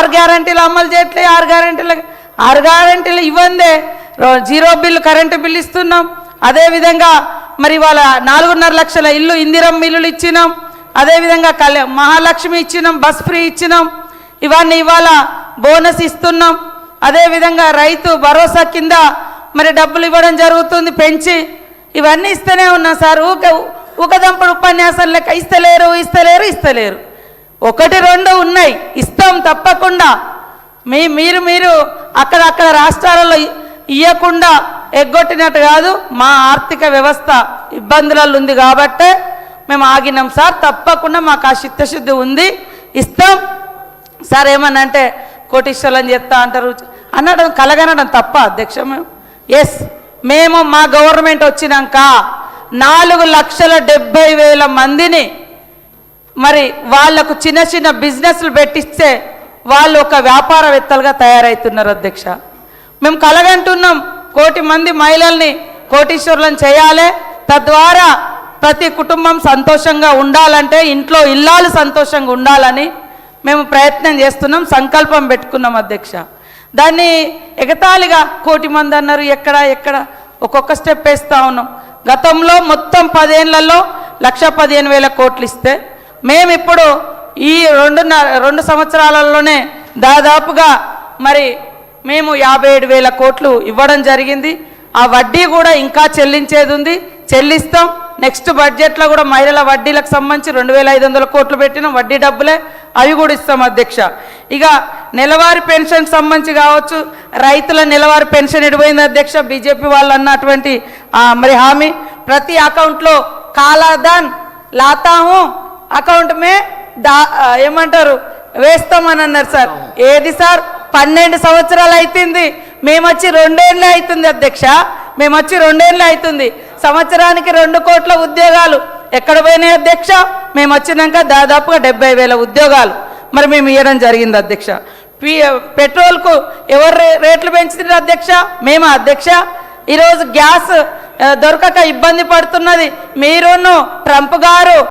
6 గ్యారంటీలు అమలు చేయట్లే, 6 గ్యారంటీలు ఇవ్వందే జీరో బిల్లు కరెంటు బిల్లు ఇస్తున్నాం. అదేవిధంగా మరి వాళ్ళ 4.5 లక్షల ఇల్లు ఇందిరమ్మ ఇల్లులు ఇచ్చినాం. అదేవిధంగా మహాలక్ష్మి ఇచ్చినాం, బస్ ఫ్రీ ఇచ్చినాం. ఇవన్నీ ఇవాళ బోనస్ ఇస్తున్నాం. అదేవిధంగా రైతు భరోసా కింద మరి డబ్బులు ఇవ్వడం జరుగుతుంది పెంచి. ఇవన్నీ ఇస్తూనే ఉన్నాం సార్. ఊకదంపుడు ఉపన్యాసం లెక్క ఇస్తలేరు. 1-2 ఉన్నాయి, ఇస్తాం తప్పకుండా. మీరు అక్కడ రాష్ట్రాలలో ఇవ్వకుండా ఎగ్గొట్టినట్టు కాదు. మా ఆర్థిక వ్యవస్థ ఇబ్బందులలో ఉంది కాబట్టే మేము ఆగినాం సార్. తప్పకుండా మాకు ఆ చిత్తశుద్ధి ఉంది, ఇస్తాం సార్. ఏమన్నంటే కోటీశ్వరులను చెప్తా అంటారు అనడం కలగనడం తప్ప అధ్యక్ష. మేము మా గవర్నమెంట్ వచ్చినాక 4,70,000 మందిని మరి వాళ్లకు చిన్న చిన్న బిజినెస్లు పెట్టిస్తే వాళ్ళు ఒక వ్యాపారవేత్తలుగా తయారవుతున్నారు అధ్యక్ష. మేము కలగంటున్నాం 1 కోటి మంది మహిళల్ని కోటీశ్వరులను చేయాలి. తద్వారా ప్రతి కుటుంబం సంతోషంగా ఉండాలంటే ఇంట్లో ఇల్లాలు సంతోషంగా ఉండాలని మేము ప్రయత్నం చేస్తున్నాం, సంకల్పం పెట్టుకున్నాం అధ్యక్ష. దాన్ని ఎగతాళిగా 1 కోటి మంది అన్నారు. ఎక్కడ ఒక్కొక్క స్టెప్ వేస్తూ ఉన్నాం. గతంలో మొత్తం 10 ఏళ్లలో 1,15,000 కోట్లు ఇస్తే మేము ఇప్పుడు ఈ 2 సంవత్సరాలలోనే దాదాపుగా మరి మేము 57,000 కోట్లు ఇవ్వడం జరిగింది. ఆ వడ్డీ కూడా ఇంకా చెల్లించేది ఉంది, చెల్లిస్తాం. నెక్స్ట్ బడ్జెట్లో కూడా మహిళల వడ్డీలకు సంబంధించి 2,500 కోట్లు పెట్టినాం, వడ్డీ డబ్బులే, అవి కూడా ఇస్తాం అధ్యక్ష. ఇక నెలవారీ పెన్షన్ సంబంధించి కావచ్చు, రైతుల నెలవారీ పెన్షన్ ఎడిపోయింది అధ్యక్ష. బీజేపీ వాళ్ళు అన్నటువంటి మరి హామీ ప్రతి అకౌంట్లో కాలాదాన్ లాతాము అకౌంట్ మే ఏమంటారు వేస్తామని అన్నారు సార్. ఏది సార్ 12 సంవత్సరాలు అవుతుంది, మేము వచ్చి 2 ఏళ్ళు అవుతుంది అధ్యక్ష. మేము వచ్చి 2 ఏళ్ళు అవుతుంది. సంవత్సరానికి 2 కోట్ల ఉద్యోగాలు ఎక్కడ పోయినాయి అధ్యక్ష? మేము వచ్చినాక దాదాపుగా 70,000 ఉద్యోగాలు మరి మేము ఇవ్వడం జరిగింది అధ్యక్ష. పెట్రోల్కు ఎవరు రేట్లు పెంచుతున్నారు అధ్యక్ష? మేమా అధ్యక్ష? ఈరోజు గ్యాస్ దొరకక ఇబ్బంది పడుతున్నది మీరును ట్రంప్ గారు.